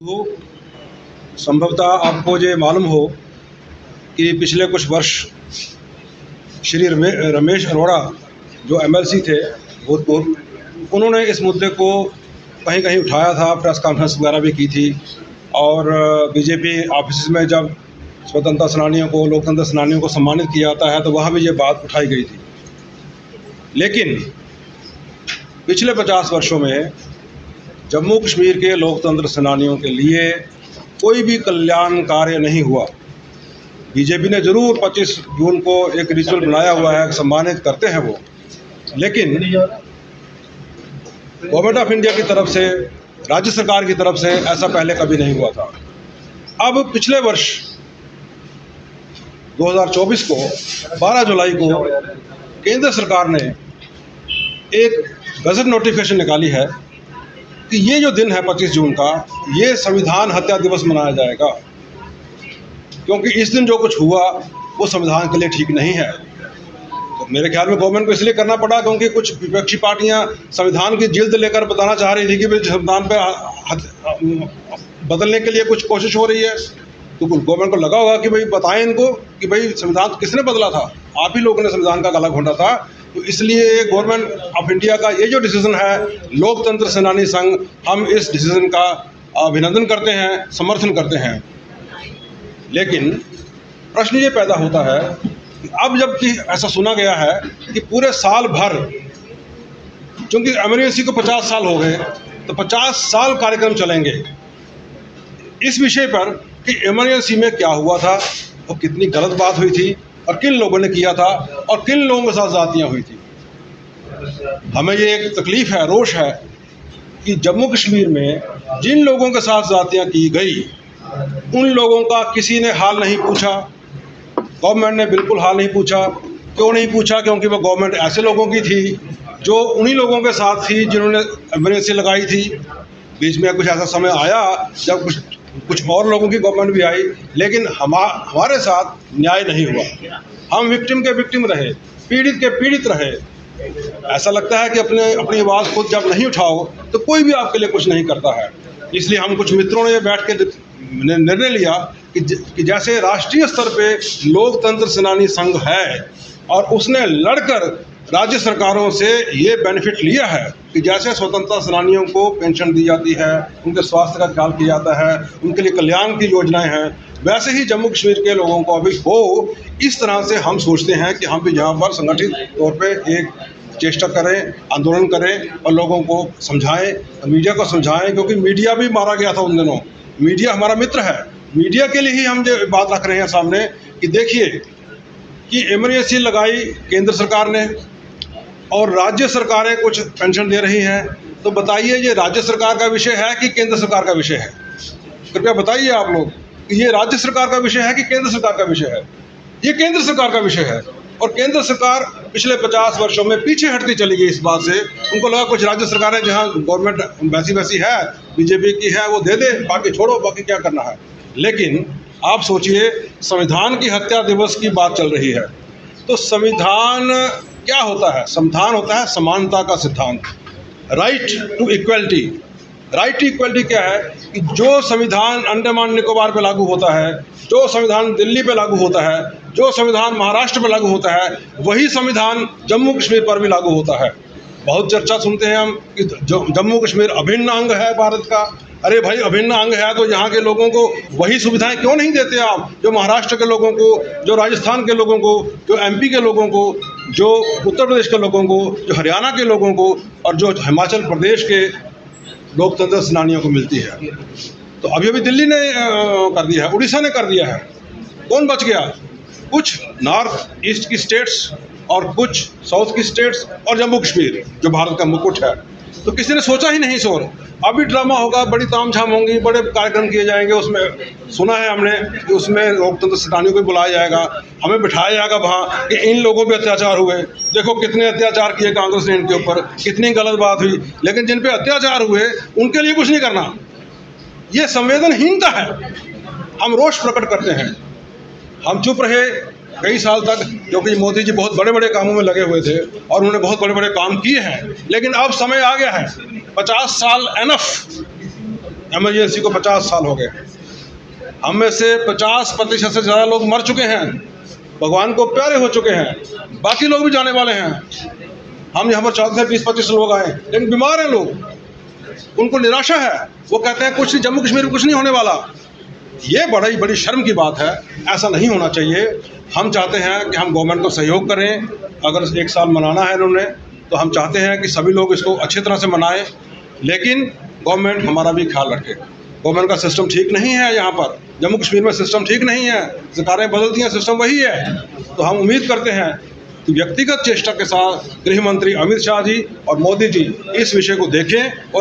तो संभवतः आपको ये मालूम हो कि पिछले कुछ वर्ष श्री रमेश अरोड़ा जो एमएलसी थे भूतपूर्व, उन्होंने इस मुद्दे को कहीं कहीं उठाया था, प्रेस कॉन्फ्रेंस वगैरह भी की थी। और बीजेपी ऑफिस में जब स्वतंत्रता सेनानियों को, लोकतंत्र सेनानियों को सम्मानित किया जाता है तो वहाँ भी ये बात उठाई गई थी। लेकिन पिछले 50 वर्षों में जम्मू कश्मीर के लोकतंत्र सेनानियों के लिए कोई भी कल्याण कार्य नहीं हुआ। बीजेपी ने ज़रूर 25 जून को एक रिचुअल बनाया हुआ है, सम्मानित करते हैं वो, लेकिन गवर्नमेंट ऑफ इंडिया की तरफ से, राज्य सरकार की तरफ से ऐसा पहले कभी नहीं हुआ था। अब पिछले वर्ष 2024 को 12 जुलाई को केंद्र सरकार ने एक गजट नोटिफिकेशन निकाली है कि ये जो दिन है 25 जून का, ये संविधान हत्या दिवस मनाया जाएगा, क्योंकि इस दिन जो कुछ हुआ वो संविधान के लिए ठीक नहीं है। तो मेरे ख्याल में गवर्नमेंट को इसलिए करना पड़ा क्योंकि कुछ विपक्षी पार्टियां संविधान की जिल्द लेकर बताना चाह रही थी कि भाई संविधान पे बदलने के लिए कुछ कोशिश हो रही है। तो गवर्नमेंट को लगा होगा कि भाई बताएं इनको कि भाई संविधान किसने बदला था, आप ही लोगों ने संविधान का गला घोंटा था। तो इसलिए गवर्नमेंट ऑफ इंडिया का ये जो डिसीजन है, लोकतंत्र सेनानी संघ, हम इस डिसीजन का अभिनंदन करते हैं, समर्थन करते हैं। लेकिन प्रश्न ये पैदा होता है कि अब जबकि ऐसा सुना गया है कि पूरे साल भर, क्योंकि एमरजेंसी को 50 साल हो गए, तो 50 साल कार्यक्रम चलेंगे इस विषय पर कि इमरजेंसी में क्या हुआ था और कितनी गलत बात हुई थी और किन लोगों ने किया था और किन लोगों के साथ ज़्यादतियाँ हुई थी। हमें ये एक तकलीफ़ है, रोष है कि जम्मू कश्मीर में जिन लोगों के साथ ज़्यादतियाँ की गई उन लोगों का किसी ने हाल नहीं पूछा। गवर्नमेंट ने बिल्कुल हाल नहीं पूछा। क्यों नहीं पूछा? क्योंकि वो गवर्नमेंट ऐसे लोगों की थी जो उन्हीं लोगों के साथ थी जिन्होंने इमरजेंसी लगाई थी। बीच में कुछ ऐसा समय आया जब कुछ और लोगों की गवर्नमेंट भी आई, लेकिन हमारे साथ न्याय नहीं हुआ। हम विक्टिम के विक्टिम रहे, पीड़ित के पीड़ित रहे। ऐसा लगता है कि अपनी आवाज़ खुद जब नहीं उठाओ तो कोई भी आपके लिए कुछ नहीं करता है। इसलिए हम कुछ मित्रों ने बैठ के निर्णय लिया कि जैसे राष्ट्रीय स्तर पे लोकतंत्र सेनानी संघ है और उसने लड़कर राज्य सरकारों से ये बेनिफिट लिया है कि जैसे स्वतंत्रता सेनानियों को पेंशन दी जाती है, उनके स्वास्थ्य का ख्याल किया जाता है, उनके लिए कल्याण की योजनाएं हैं, वैसे ही जम्मू कश्मीर के लोगों को अभी हो, इस तरह से हम सोचते हैं कि हम भी यहाँ पर संगठित तौर पे एक चेष्टा करें, आंदोलन करें और लोगों को समझाएं, मीडिया को समझाएं। क्योंकि मीडिया भी मारा गया था उन दिनों। मीडिया हमारा मित्र है। मीडिया के लिए ही हम ये बात रख रहे हैं सामने कि देखिए कि इमरजेंसी लगाई केंद्र सरकार ने और राज्य सरकारें कुछ पेंशन दे रही हैं। तो बताइए, ये राज्य सरकार का विषय है कि केंद्र सरकार का विषय है? कृपया बताइए आप लोग कि ये राज्य सरकार का विषय है कि केंद्र सरकार का विषय है? ये केंद्र सरकार का विषय है। और केंद्र सरकार पिछले 50 वर्षों में पीछे हटती चली गई इस बात से। उनको लगा कुछ राज्य सरकारें जहां गवर्नमेंट वैसी है, बीजेपी की है, वो दे दे, बाकी छोड़ो, बाकी क्या करना है। लेकिन आप सोचिए, संविधान की हत्या दिवस की बात चल रही है, तो संविधान क्या होता है? संविधान होता है समानता का सिद्धांत, right to equality. Right to equality क्या है कि जो संविधान अंडमान निकोबार पे लागू होता है, जो संविधान दिल्ली पे लागू होता है, जो संविधान महाराष्ट्र पे लागू होता है, वही संविधान जम्मू कश्मीर पर भी लागू होता है। बहुत चर्चा सुनते हैं हम कि जम्मू कश्मीर अभिन्न अंग है भारत का। अरे भाई, अभिन्न अंग है तो यहाँ के लोगों को वही सुविधाएं क्यों नहीं देते आप जो महाराष्ट्र के लोगों को, जो राजस्थान के लोगों को, जो एमपी के लोगों को, जो उत्तर प्रदेश के लोगों को, जो हरियाणा के लोगों को और जो हिमाचल प्रदेश के लोकतंत्र सेनानियों को मिलती है। तो अभी दिल्ली ने कर दिया है, उड़ीसा ने कर दिया है। कौन बच गया? कुछ नॉर्थ ईस्ट की स्टेट्स और कुछ साउथ की स्टेट्स और जम्मू कश्मीर जो भारत का मुकुट है। तो किसी ने सोचा ही नहीं सोर। अभी ड्रामा होगा, बड़ी तामझाम होंगी, बड़े कार्यक्रम किए जाएंगे। उसमें सुना है हमने कि उसमें लोकतंत्र सेनानियों को बुलाया जाएगा, हमें बिठाया जाएगा वहाँ कि इन लोगों पे अत्याचार हुए, देखो कितने अत्याचार किए कांग्रेस ने इनके ऊपर, कितनी गलत बात हुई। लेकिन जिन पे अत्याचार हुए उनके लिए कुछ नहीं करना। ये संवेदनहीनता है। हम रोष प्रकट करते हैं। हम चुप रहे कई साल तक, क्योंकि मोदी जी बहुत बड़े बड़े कामों में लगे हुए थे और उन्होंने बहुत बड़े बड़े काम किए हैं। लेकिन अब समय आ गया है, 50 साल एनफ। इमरजेंसी को 50 साल हो गए। हम में से 50% से ज़्यादा लोग मर चुके हैं, भगवान को प्यारे हो चुके हैं, बाकी लोग भी जाने वाले हैं। हम यहाँ पर चाहते हैं 20-25 लोग आए, लेकिन बीमार हैं लोग, उनको निराशा है। वो कहते हैं कुछ जम्मू कश्मीर में कुछ नहीं होने वाला। ये बड़ी शर्म की बात है, ऐसा नहीं होना चाहिए। हम चाहते हैं कि हम गवर्नमेंट को सहयोग करें। अगर 1 साल मनाना है इन्होंने, तो हम चाहते हैं कि सभी लोग इसको अच्छी तरह से मनाएं, लेकिन गवर्नमेंट हमारा भी ख्याल रखे। गवर्नमेंट का सिस्टम ठीक नहीं है, यहाँ पर जम्मू कश्मीर में सिस्टम ठीक नहीं है, सरकारें बदलती हैं, सिस्टम वही है। तो हम उम्मीद करते हैं कि व्यक्तिगत चेष्टा के साथ गृह मंत्री अमित शाह जी और मोदी जी इस विषय को देखें और